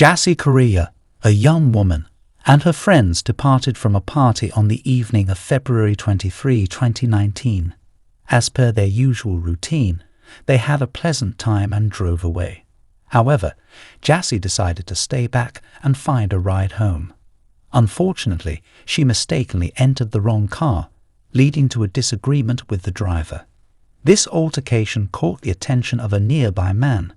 Jasse Korea, a young woman, and her friends departed from a party on the evening of February 23, 2019. As per their usual routine, they had a pleasant time and drove away. However, Jasse decided to stay back and find a ride home. Unfortunately, she mistakenly entered the wrong car, leading to a disagreement with the driver. This altercation caught the attention of a nearby man.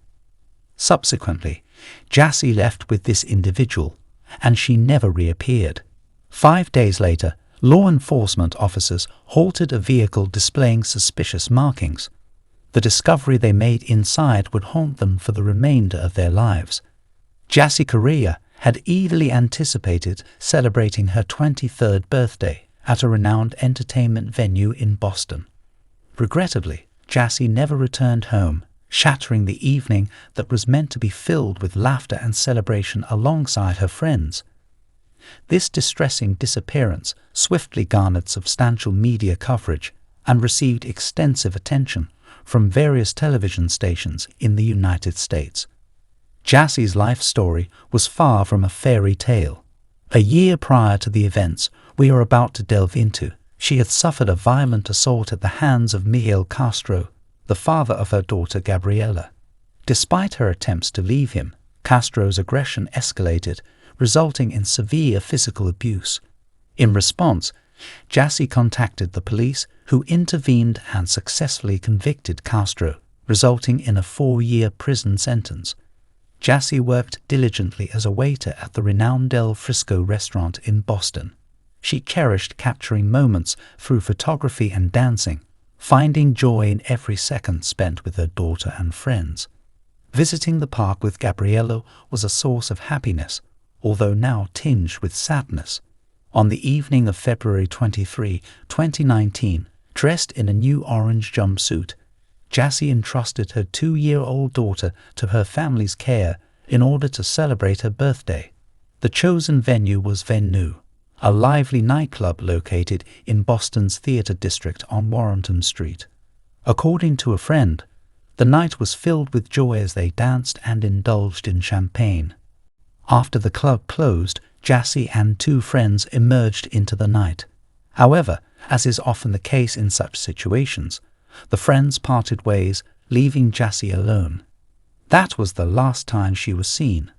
Subsequently, Jasse left with this individual, and she never reappeared. 5 days later, law enforcement officers halted a vehicle displaying suspicious markings. The discovery they made inside would haunt them for the remainder of their lives. Jasse Korea had eagerly anticipated celebrating her 23rd birthday at a renowned entertainment venue in Boston. Regrettably, Jasse never returned home, shattering the evening that was meant to be filled with laughter and celebration alongside her friends. This distressing disappearance swiftly garnered substantial media coverage and received extensive attention from various television stations in the United States. Jasse's life story was far from a fairy tale. A year prior to the events we are about to delve into, she had suffered a violent assault at the hands of Miguel Castro, the father of her daughter Gabriela. Despite her attempts to leave him, Castro's aggression escalated, resulting in severe physical abuse. In response, Jasse contacted the police, who intervened and successfully convicted Castro, resulting in a 4-year prison sentence. Jasse worked diligently as a waiter at the renowned Del Frisco restaurant in Boston. She cherished capturing moments through photography and dancing, finding joy in every second spent with her daughter and friends. Visiting the park with Gabriela was a source of happiness, although now tinged with sadness. On the evening of February 23, 2019, dressed in a new orange jumpsuit, Jasse entrusted her 2-year-old daughter to her family's care in order to celebrate her birthday. The chosen venue was Venue, a lively nightclub located in Boston's Theatre District on Warrenton Street. According to a friend, the night was filled with joy as they danced and indulged in champagne. After the club closed, Jasse and 2 friends emerged into the night. However, as is often the case in such situations, the friends parted ways, leaving Jasse alone. That was the last time she was seen.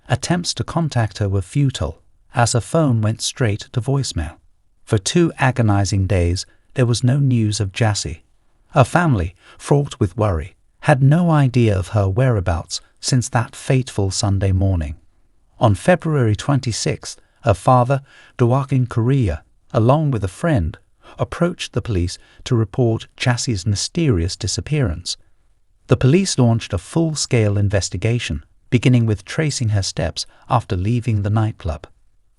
Attempts to contact her were futile, as her phone went straight to voicemail. For 2 agonizing days, there was no news of Jasse. Her family, fraught with worry, had no idea of her whereabouts since that fateful Sunday morning. On February 26th, her father, Joaquin Korea, along with a friend, approached the police to report Jasse's mysterious disappearance. The police launched a full-scale investigation, beginning with tracing her steps after leaving the nightclub.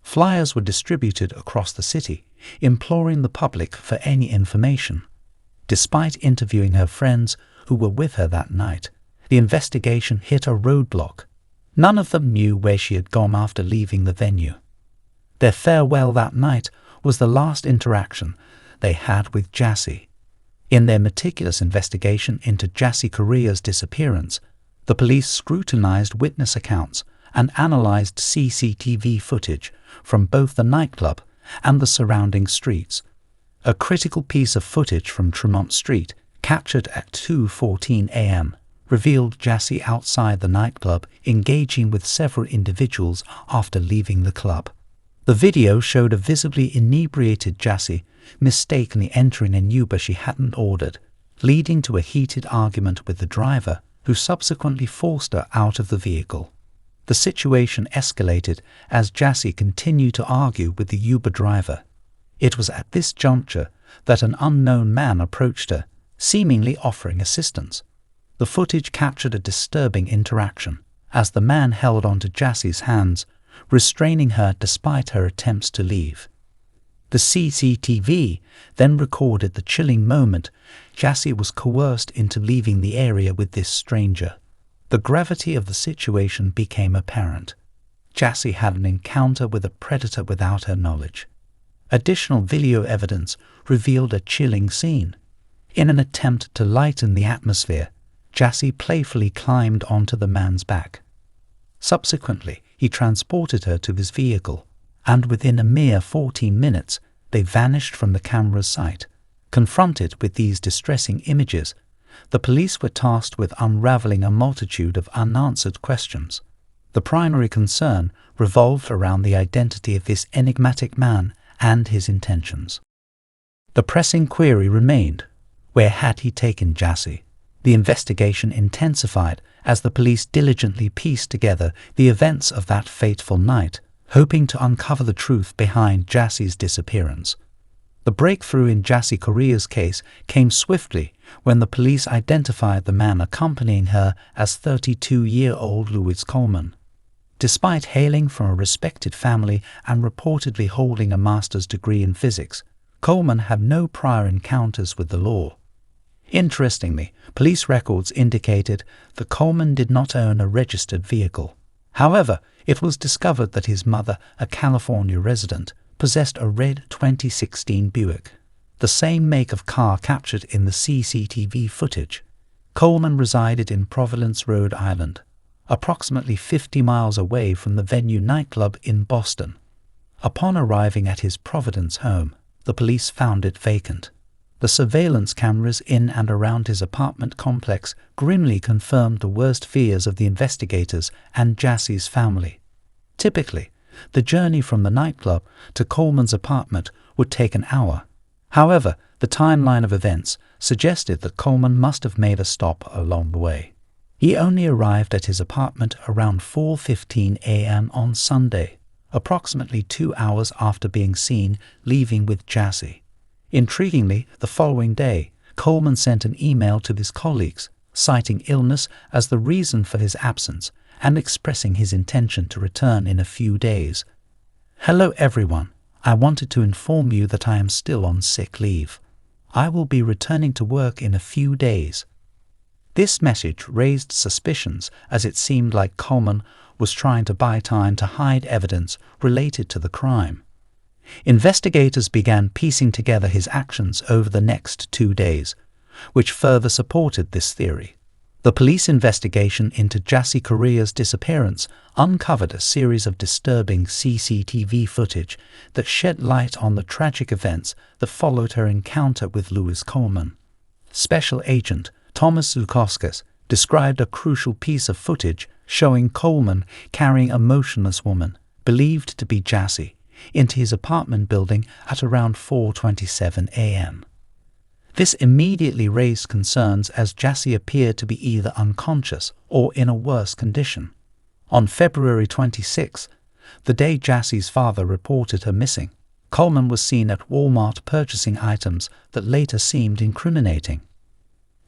Flyers were distributed across the city, imploring the public for any information. Despite interviewing her friends who were with her that night, the investigation hit a roadblock. None of them knew where she had gone after leaving the venue. Their farewell that night was the last interaction they had with Jasse. In their meticulous investigation into Jasse Korea's disappearance, the police scrutinized witness accounts and analyzed CCTV footage from both the nightclub and the surrounding streets. A critical piece of footage from Tremont Street, captured at 2:14 a.m., revealed Jasse outside the nightclub engaging with several individuals after leaving the club. The video showed a visibly inebriated Jasse mistakenly entering an Uber she hadn't ordered, leading to a heated argument with the driver, who subsequently forced her out of the vehicle. The situation escalated as Jasse continued to argue with the Uber driver. It was at this juncture that an unknown man approached her, seemingly offering assistance. The footage captured a disturbing interaction, as the man held onto Jasse's hands, restraining her despite her attempts to leave. The CCTV then recorded the chilling moment Jasse was coerced into leaving the area with this stranger. The gravity of the situation became apparent. Jasse had an encounter with a predator without her knowledge. Additional video evidence revealed a chilling scene. In an attempt to lighten the atmosphere, Jasse playfully climbed onto the man's back. Subsequently, he transported her to his vehicle, and within a mere 14 minutes, they vanished from the camera's sight. Confronted with these distressing images, the police were tasked with unraveling a multitude of unanswered questions. The primary concern revolved around the identity of this enigmatic man and his intentions. The pressing query remained: where had he taken Jasse? The investigation intensified as the police diligently pieced together the events of that fateful night, hoping to uncover the truth behind Jasse's disappearance. The breakthrough in Jasse Correa's case came swiftly when the police identified the man accompanying her as 32-year-old Louis Coleman. Despite hailing from a respected family and reportedly holding a master's degree in physics, Coleman had no prior encounters with the law. Interestingly, police records indicated that Coleman did not own a registered vehicle. However, it was discovered that his mother, a California resident, possessed a red 2016 Buick, the same make of car captured in the CCTV footage. Coleman resided in Providence, Rhode Island, approximately 50 miles away from the Venue nightclub in Boston. Upon arriving at his Providence home, the police found it vacant. The surveillance cameras in and around his apartment complex grimly confirmed the worst fears of the investigators and Jasse's family. Typically, the journey from the nightclub to Coleman's apartment would take an hour. However, the timeline of events suggested that Coleman must have made a stop along the way. He only arrived at his apartment around 4:15 a.m. on Sunday, approximately 2 hours after being seen leaving with Jasse. Intriguingly, the following day, Coleman sent an email to his colleagues, citing illness as the reason for his absence and expressing his intention to return in a few days. "Hello everyone, I wanted to inform you that I am still on sick leave. I will be returning to work in a few days." This message raised suspicions as it seemed like Coleman was trying to buy time to hide evidence related to the crime. Investigators began piecing together his actions over the next 2 days, which further supported this theory. The police investigation into Jasse Correa's disappearance uncovered a series of disturbing CCTV footage that shed light on the tragic events that followed her encounter with Louis Coleman. Special Agent Thomas Zukauskas described a crucial piece of footage showing Coleman carrying a motionless woman, believed to be Jasse, into his apartment building at around 4:27 a.m. This immediately raised concerns as Jasse appeared to be either unconscious or in a worse condition. On February 26, the day Jasse's father reported her missing, Coleman was seen at Walmart purchasing items that later seemed incriminating.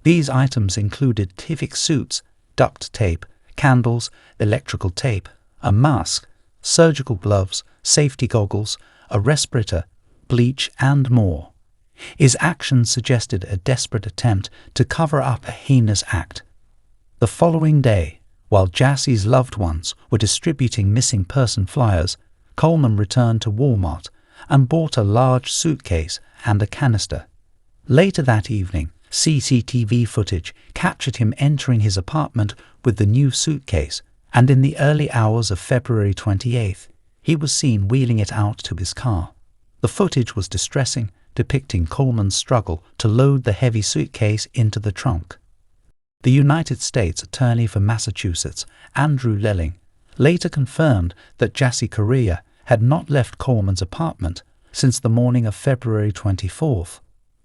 These items included Tivik suits, duct tape, candles, electrical tape, a mask, surgical gloves, safety goggles, a respirator, bleach, and more. His actions suggested a desperate attempt to cover up a heinous act. The following day, while Jasse's loved ones were distributing missing person flyers, Coleman returned to Walmart and bought a large suitcase and a canister. Later that evening, CCTV footage captured him entering his apartment with the new suitcase, and in the early hours of February 28th, he was seen wheeling it out to his car. The footage was distressing, depicting Coleman's struggle to load the heavy suitcase into the trunk. The United States Attorney for Massachusetts, Andrew Lelling, later confirmed that Jasse Correa had not left Coleman's apartment since the morning of February 24th.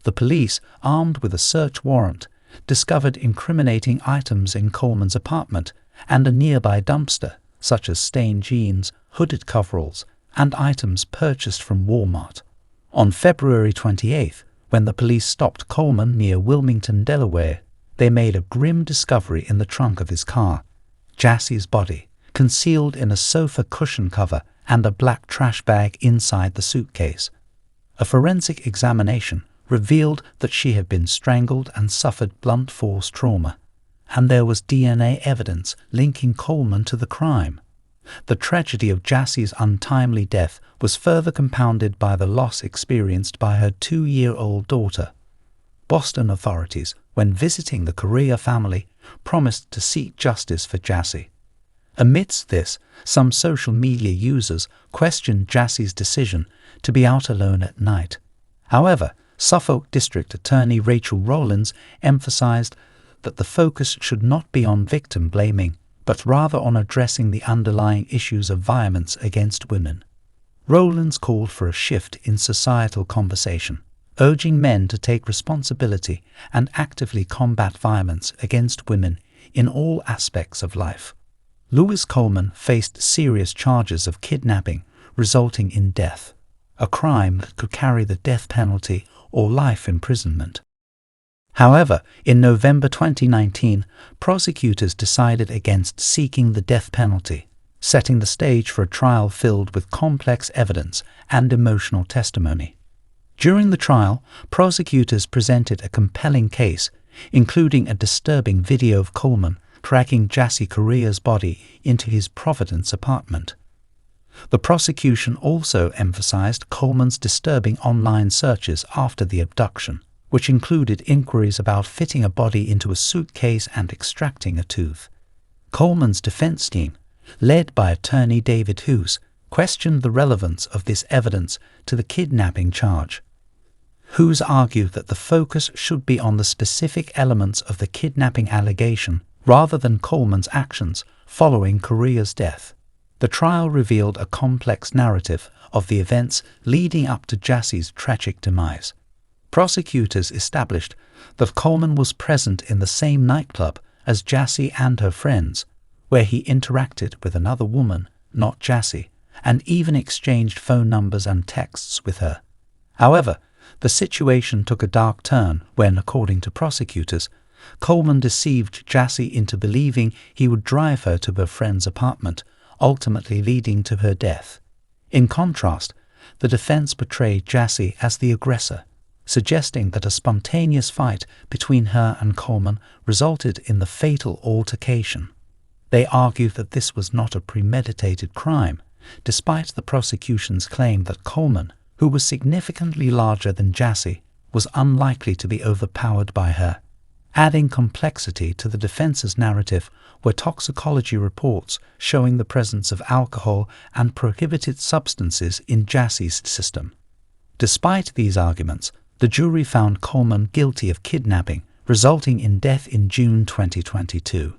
The police, armed with a search warrant, discovered incriminating items in Coleman's apartment and a nearby dumpster, such as stained jeans, hooded coveralls, and items purchased from Walmart. On February 28th, when the police stopped Coleman near Wilmington, Delaware, they made a grim discovery in the trunk of his car: Jasse's body, concealed in a sofa cushion cover and a black trash bag inside the suitcase. A forensic examination revealed that she had been strangled and suffered blunt force trauma, and there was DNA evidence linking Coleman to the crime. The tragedy of Jasse's untimely death was further compounded by the loss experienced by her 2-year-old daughter. Boston authorities, when visiting the Correa family, promised to seek justice for Jasse. Amidst this, some social media users questioned Jasse's decision to be out alone at night. However, Suffolk District Attorney Rachel Rowlands emphasized that the focus should not be on victim blaming, but rather on addressing the underlying issues of violence against women. Rowlands called for a shift in societal conversation, urging men to take responsibility and actively combat violence against women in all aspects of life. Lewis Coleman faced serious charges of kidnapping resulting in death, a crime that could carry the death penalty or life imprisonment. However, in November 2019, prosecutors decided against seeking the death penalty, setting the stage for a trial filled with complex evidence and emotional testimony. During the trial, prosecutors presented a compelling case, including a disturbing video of Coleman dragging Jasse Correa's body into his Providence apartment. The prosecution also emphasized Coleman's disturbing online searches after the abduction, which included inquiries about fitting a body into a suitcase and extracting a tooth. Coleman's defense team, led by attorney David Hoos, questioned the relevance of this evidence to the kidnapping charge. Hoos argued that the focus should be on the specific elements of the kidnapping allegation rather than Coleman's actions following Correa's death. The trial revealed a complex narrative of the events leading up to Jasse's tragic demise. Prosecutors established that Coleman was present in the same nightclub as Jasse and her friends, where he interacted with another woman, not Jasse, and even exchanged phone numbers and texts with her. However, the situation took a dark turn when, according to prosecutors, Coleman deceived Jasse into believing he would drive her to her friend's apartment, ultimately leading to her death. In contrast, the defense portrayed Jasse as the aggressor, suggesting that a spontaneous fight between her and Coleman resulted in the fatal altercation. They argued that this was not a premeditated crime, despite the prosecution's claim that Coleman, who was significantly larger than Jasse, was unlikely to be overpowered by her. Adding complexity to the defense's narrative were toxicology reports showing the presence of alcohol and prohibited substances in Jasse's system. Despite these arguments, the jury found Coleman guilty of kidnapping, resulting in death in June 2022.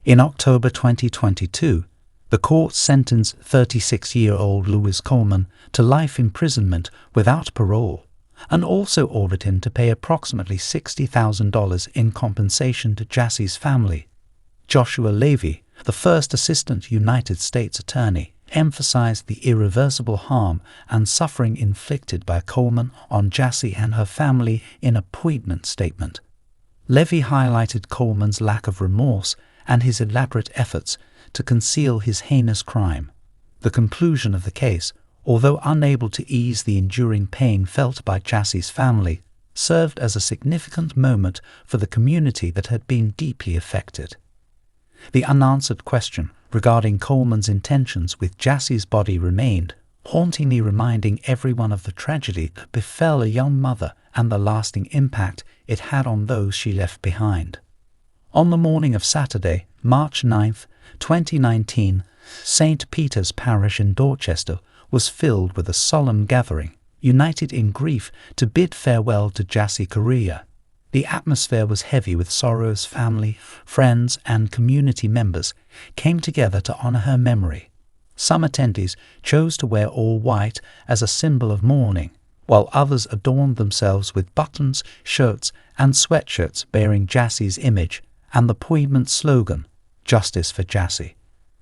In October 2022, the court sentenced 36-year-old Lewis Coleman to life imprisonment without parole, and also ordered him to pay approximately $60,000 in compensation to Jasse's family. Joshua Levy, the first assistant United States attorney, emphasized the irreversible harm and suffering inflicted by Coleman on Jasse and her family in a poignant statement. Levy highlighted Coleman's lack of remorse and his elaborate efforts to conceal his heinous crime. The conclusion of the case, although unable to ease the enduring pain felt by Jasse's family, served as a significant moment for the community that had been deeply affected. The unanswered question regarding Coleman's intentions with Jasse's body remained, hauntingly reminding everyone of the tragedy that befell a young mother and the lasting impact it had on those she left behind. On the morning of Saturday, March 9, 2019, St. Peter's Parish in Dorchester was filled with a solemn gathering, united in grief to bid farewell to Jasse Correa. The atmosphere was heavy with sorrow as family, friends, and community members came together to honor her memory. Some attendees chose to wear all white as a symbol of mourning, while others adorned themselves with buttons, shirts, and sweatshirts bearing Jasse's image and the poignant slogan, "Justice for Jasse."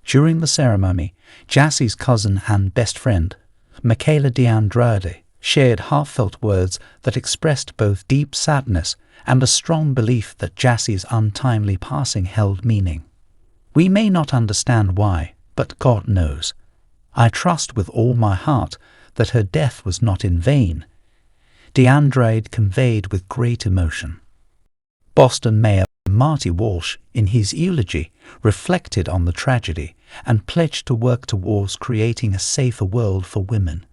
During the ceremony, Jasse's cousin and best friend, Michaela DeAndrade, shared heartfelt words that expressed both deep sadness and a strong belief that Jasse's untimely passing held meaning. "We may not understand why, but God knows. I trust with all my heart that her death was not in vain," DeAndrade conveyed with great emotion. Boston Mayor Marty Walsh, in his eulogy, reflected on the tragedy and pledged to work towards creating a safer world for women.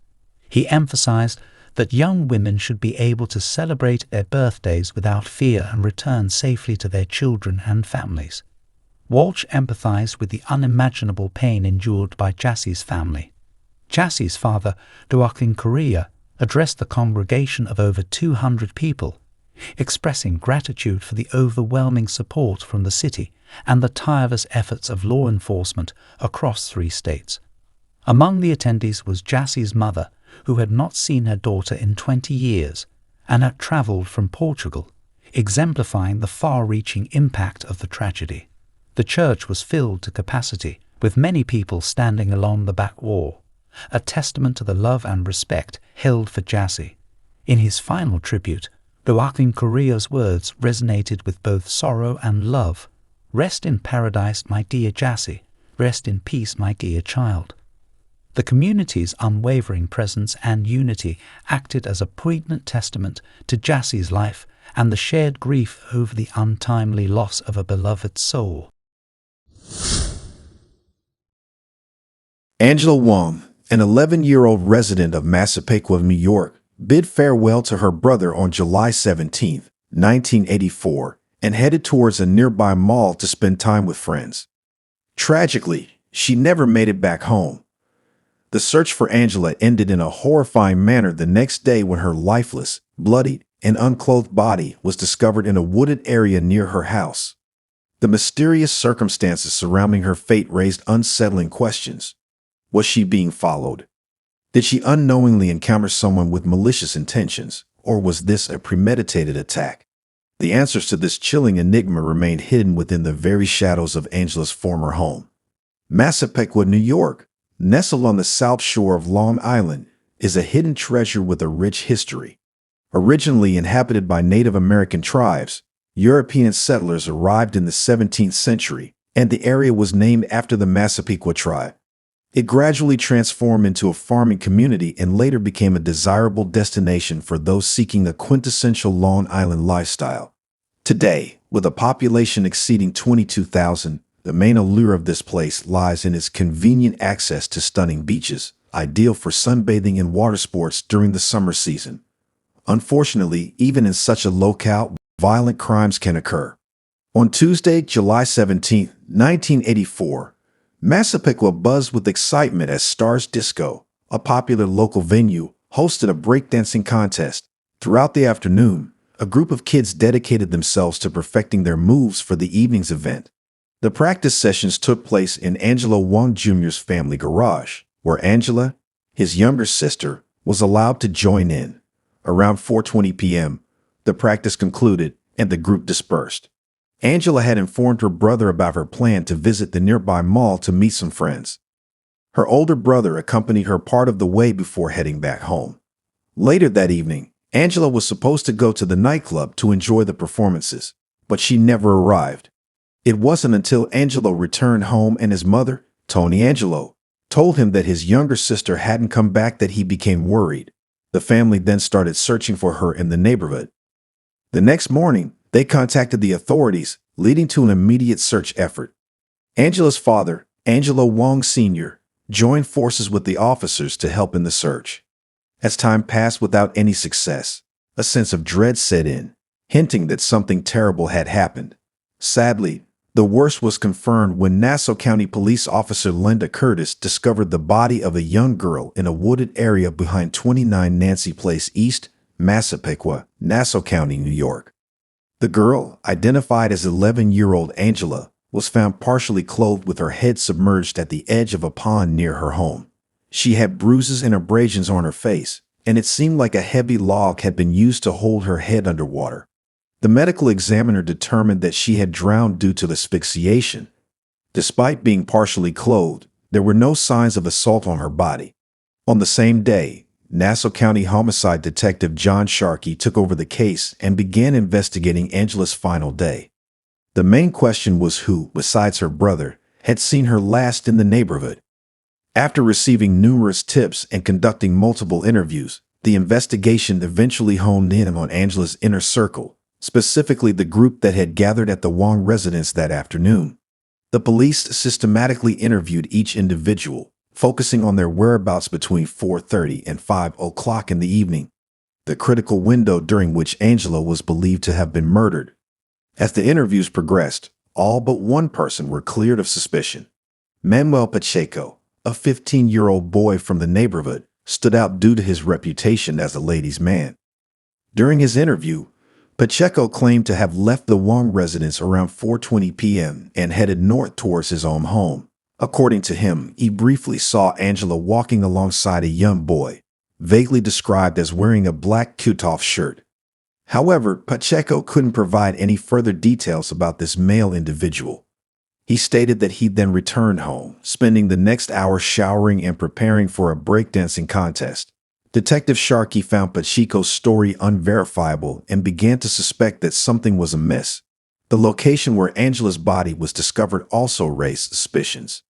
He emphasized that young women should be able to celebrate their birthdays without fear and return safely to their children and families. Walsh empathized with the unimaginable pain endured by Jasse's family. Jasse's father, Joaquin Correa, addressed the congregation of over 200 people, expressing gratitude for the overwhelming support from the city and the tireless efforts of law enforcement across 3 states. Among the attendees was Jasse's mother, who had not seen her daughter in 20 years and had traveled from Portugal, exemplifying the far-reaching impact of the tragedy. The church was filled to capacity, with many people standing along the back wall, a testament to the love and respect held for Jasse. In his final tribute, Joaquin Correa's words resonated with both sorrow and love. "Rest in paradise, my dear Jasse. Rest in peace, my dear child." The community's unwavering presence and unity acted as a poignant testament to Jasse's life and the shared grief over the untimely loss of a beloved soul. Angela Wong, an 11-year-old resident of Massapequa, New York, bid farewell to her brother on July 17, 1984, and headed towards a nearby mall to spend time with friends. Tragically, she never made it back home. The search for Angela ended in a horrifying manner the next day when her lifeless, bloodied, and unclothed body was discovered in a wooded area near her house. The mysterious circumstances surrounding her fate raised unsettling questions. Was she being followed? Did she unknowingly encounter someone with malicious intentions, or was this a premeditated attack? The answers to this chilling enigma remained hidden within the very shadows of Angela's former home. Massapequa, New York, nestled on the south shore of Long Island, is a hidden treasure with a rich history. Originally inhabited by Native American tribes, European settlers arrived in the 17th century, and the area was named after the Massapequa tribe. It gradually transformed into a farming community and later became a desirable destination for those seeking a quintessential Long Island lifestyle. Today, with a population exceeding 22,000, the main allure of this place lies in its convenient access to stunning beaches, ideal for sunbathing and water sports during the summer season. Unfortunately, even in such a locale, violent crimes can occur. On Tuesday, July 17, 1984, Massapequa buzzed with excitement as Stars Disco, a popular local venue, hosted a breakdancing contest. Throughout the afternoon, a group of kids dedicated themselves to perfecting their moves for the evening's event. The practice sessions took place in Angela Wong Jr.'s family garage, where Angela, his younger sister, was allowed to join in. Around 4:20 p.m., the practice concluded and the group dispersed. Angela had informed her brother about her plan to visit the nearby mall to meet some friends. Her older brother accompanied her part of the way before heading back home. Later that evening, Angela was supposed to go to the nightclub to enjoy the performances, but she never arrived. It wasn't until Angelo returned home and his mother, Tony Angelo, told him that his younger sister hadn't come back that he became worried. The family then started searching for her in the neighborhood. The next morning, they contacted the authorities, leading to an immediate search effort. Angela's father, Angelo Wong Sr., joined forces with the officers to help in the search. As time passed without any success, a sense of dread set in, hinting that something terrible had happened. Sadly, the worst was confirmed when Nassau County Police Officer Linda Curtis discovered the body of a young girl in a wooded area behind 29 Nancy Place East, Massapequa, Nassau County, New York. The girl, identified as 11-year-old Angela, was found partially clothed with her head submerged at the edge of a pond near her home. She had bruises and abrasions on her face, and it seemed like a heavy log had been used to hold her head underwater. The medical examiner determined that she had drowned due to asphyxiation. Despite being partially clothed, there were no signs of assault on her body. On the same day, Nassau County Homicide Detective John Sharkey took over the case and began investigating Angela's final day. The main question was who, besides her brother, had seen her last in the neighborhood. After receiving numerous tips and conducting multiple interviews, the investigation eventually honed in on Angela's inner circle, specifically the group that had gathered at the Wong residence that afternoon. The police systematically interviewed each individual, focusing on their whereabouts between 4:30 and 5 o'clock in the evening, the critical window during which Angela was believed to have been murdered. As the interviews progressed, all but one person were cleared of suspicion. Manuel Pacheco, a 15-year-old boy from the neighborhood, stood out due to his reputation as a ladies' man. During his interview, Pacheco claimed to have left the Wong residence around 4:20 p.m. and headed north towards his own home. According to him, he briefly saw Angela walking alongside a young boy, vaguely described as wearing a black cutoff shirt. However, Pacheco couldn't provide any further details about this male individual. He stated that he then returned home, spending the next hour showering and preparing for a breakdancing contest. Detective Sharkey found Pacheco's story unverifiable and began to suspect that something was amiss. The location where Angela's body was discovered also raised suspicions.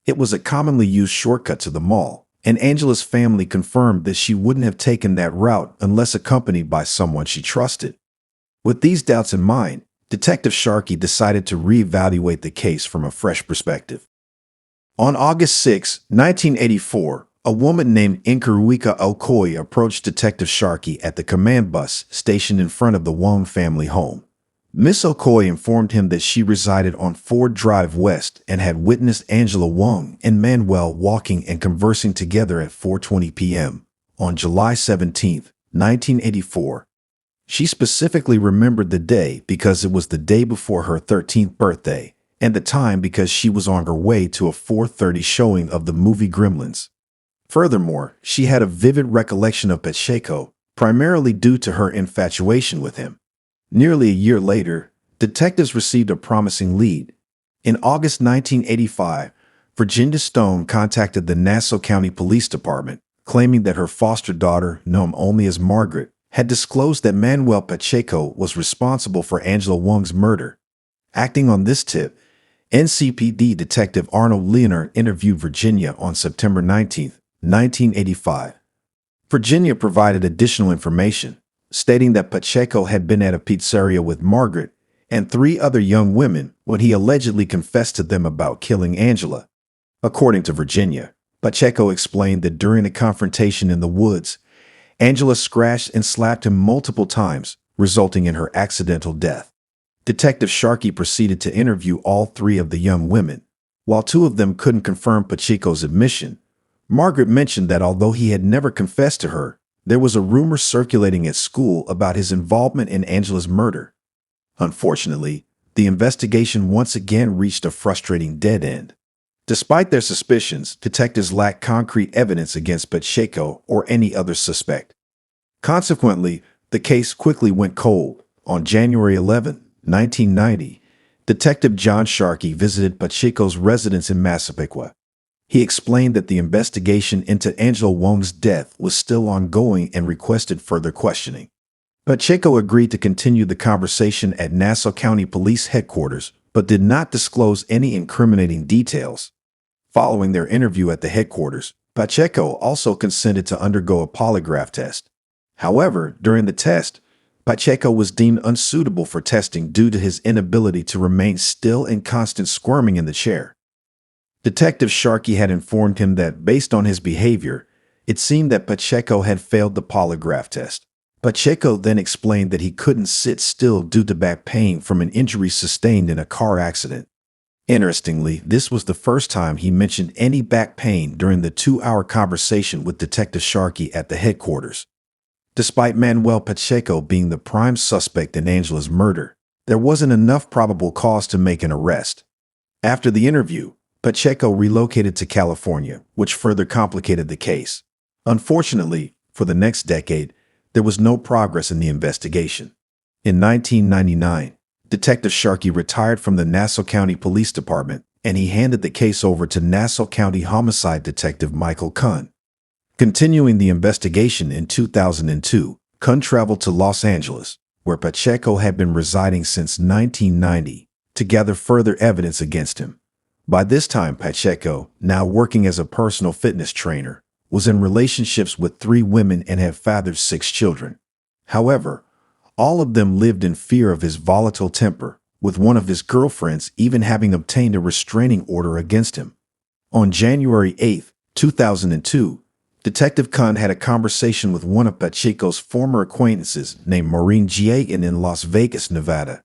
It was a commonly used shortcut to the mall, and Angela's family confirmed that she wouldn't have taken that route unless accompanied by someone she trusted. With these doubts in mind, Detective Sharkey decided to reevaluate the case from a fresh perspective. On August 6, 1984, a woman named Nkuruwika Okoye approached Detective Sharkey at the command bus stationed in front of the Wong family home. Miss Okoye informed him that she resided on Ford Drive West and had witnessed Angela Wong and Manuel walking and conversing together at 4:20 p.m. on July 17, 1984. She specifically remembered the day because it was the day before her 13th birthday, and the time because she was on her way to a 4:30 showing of the movie Gremlins. Furthermore, she had a vivid recollection of Pacheco, primarily due to her infatuation with him. Nearly a year later, detectives received a promising lead. In August 1985, Virginia Stone contacted the Nassau County Police Department, claiming that her foster daughter, known only as Margaret, had disclosed that Manuel Pacheco was responsible for Angela Wong's murder. Acting on this tip, NCPD Detective Arnold Leonard interviewed Virginia on September 19, 1985. Virginia provided additional information, stating that Pacheco had been at a pizzeria with Margaret and 3 other young women when he allegedly confessed to them about killing Angela. According to Virginia, Pacheco explained that during a confrontation in the woods, Angela scratched and slapped him multiple times, resulting in her accidental death. Detective Sharkey proceeded to interview all 3 of the young women. While 2 of them couldn't confirm Pacheco's admission, Margaret mentioned that although he had never confessed to her, there was a rumor circulating at school about his involvement in Angela's murder. Unfortunately, the investigation once again reached a frustrating dead end. Despite their suspicions, detectives lacked concrete evidence against Pacheco or any other suspect. Consequently, the case quickly went cold. On January 11, 1990, Detective John Sharkey visited Pacheco's residence in Massapequa. He explained that the investigation into Angela Wong's death was still ongoing and requested further questioning. Pacheco agreed to continue the conversation at Nassau County Police Headquarters, but did not disclose any incriminating details. Following their interview at the headquarters, Pacheco also consented to undergo a polygraph test. However, during the test, Pacheco was deemed unsuitable for testing due to his inability to remain still and constant squirming in the chair. Detective Sharkey had informed him that, based on his behavior, it seemed that Pacheco had failed the polygraph test. Pacheco then explained that he couldn't sit still due to back pain from an injury sustained in a car accident. Interestingly, this was the first time he mentioned any back pain during the 2-hour conversation with Detective Sharkey at the headquarters. Despite Manuel Pacheco being the prime suspect in Angela's murder, there wasn't enough probable cause to make an arrest. After the interview, Pacheco relocated to California, which further complicated the case. Unfortunately, for the next decade, there was no progress in the investigation. In 1999, Detective Sharkey retired from the Nassau County Police Department, and he handed the case over to Nassau County Homicide Detective Michael Kuhn. Continuing the investigation in 2002, Kuhn traveled to Los Angeles, where Pacheco had been residing since 1990, to gather further evidence against him. By this time, Pacheco, now working as a personal fitness trainer, was in relationships with 3 women and had fathered 6 children. However, all of them lived in fear of his volatile temper, with one of his girlfriends even having obtained a restraining order against him. On January 8, 2002, Detective Kuhn had a conversation with one of Pacheco's former acquaintances named Maureen Jagan in Las Vegas, Nevada.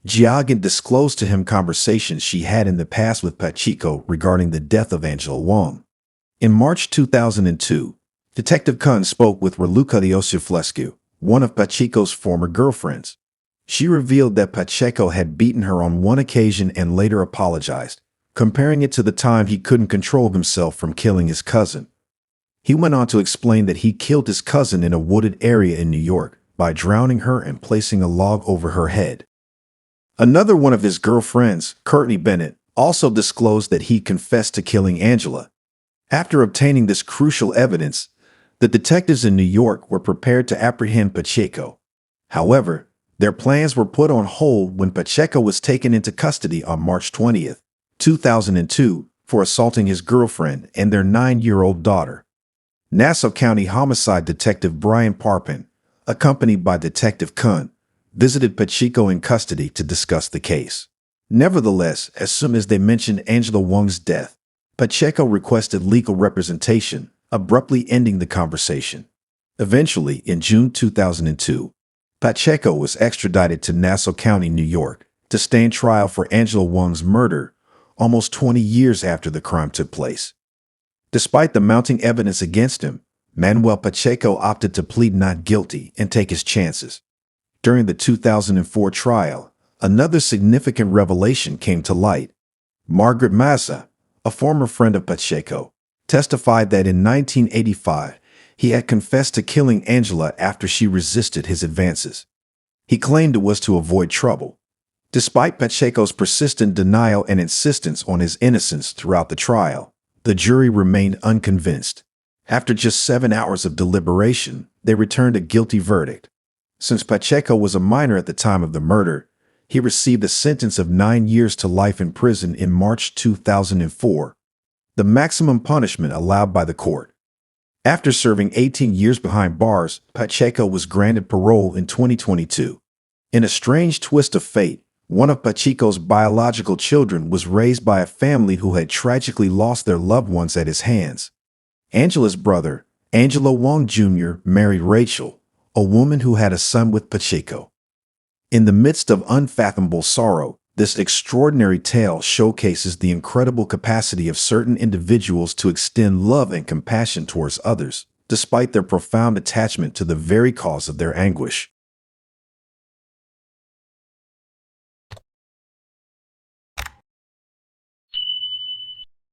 Jiagin disclosed to him conversations she had in the past with Pacho regarding the death of Angela Wong. In March 2002, Detective Kun spoke with Raluca Iosiflescu, one of Pacho's former girlfriends. She revealed that Pacho had beaten her on one occasion and later apologized, comparing it to the time he couldn't control himself from killing his cousin. He went on to explain that he killed his cousin in a wooded area in New York by drowning her and placing a log over her head. Another one of his girlfriends, Courtney Bennett, also disclosed that he confessed to killing Angela. After obtaining this crucial evidence, the detectives in New York were prepared to apprehend Pacho. However, their plans were put on hold when Pacho was taken into custody on March 20th, 2002, for assaulting his girlfriend and their 9-year-old daughter. Nassau County Homicide Detective Brian Parpin, accompanied by Detective Kun, visited Pacho in custody to discuss the case. Nevertheless, as soon as they mentioned Angela Wong's death, Pacho requested legal representation, abruptly ending the conversation. Eventually, in June 2002, Pacho was extradited to Nassau County, New York, to stand trial for Angela Wong's murder, almost 20 years after the crime took place. Despite the mounting evidence against him, Manuel Pacho opted to plead not guilty and take his chances. During the 2004 trial, another significant revelation came to light. Margaret Massa, a former friend of Pacho, testified that in 1985, he had confessed to killing Angela after she resisted his advances. He claimed it was to avoid trouble. Despite Pacho's persistent denial and insistence on his innocence throughout the trial, the jury remained unconvinced. After just 7 hours of deliberation, they returned a guilty verdict. Since Pacho was a minor at the time of the murder, he received a sentence of 9 years to life in prison in March 2004, the maximum punishment allowed by the court. After serving 18 years behind bars, Pacho was granted parole in 2022. In a strange twist of fate, one of Pacho's biological children was raised by a family who had tragically lost their loved ones at his hands. Angela's brother, Angelo Wong Jr., married Rachel, a woman who had a son with Pacho. In the midst of unfathomable sorrow, this extraordinary tale showcases the incredible capacity of certain individuals to extend love and compassion towards others, despite their profound attachment to the very cause of their anguish.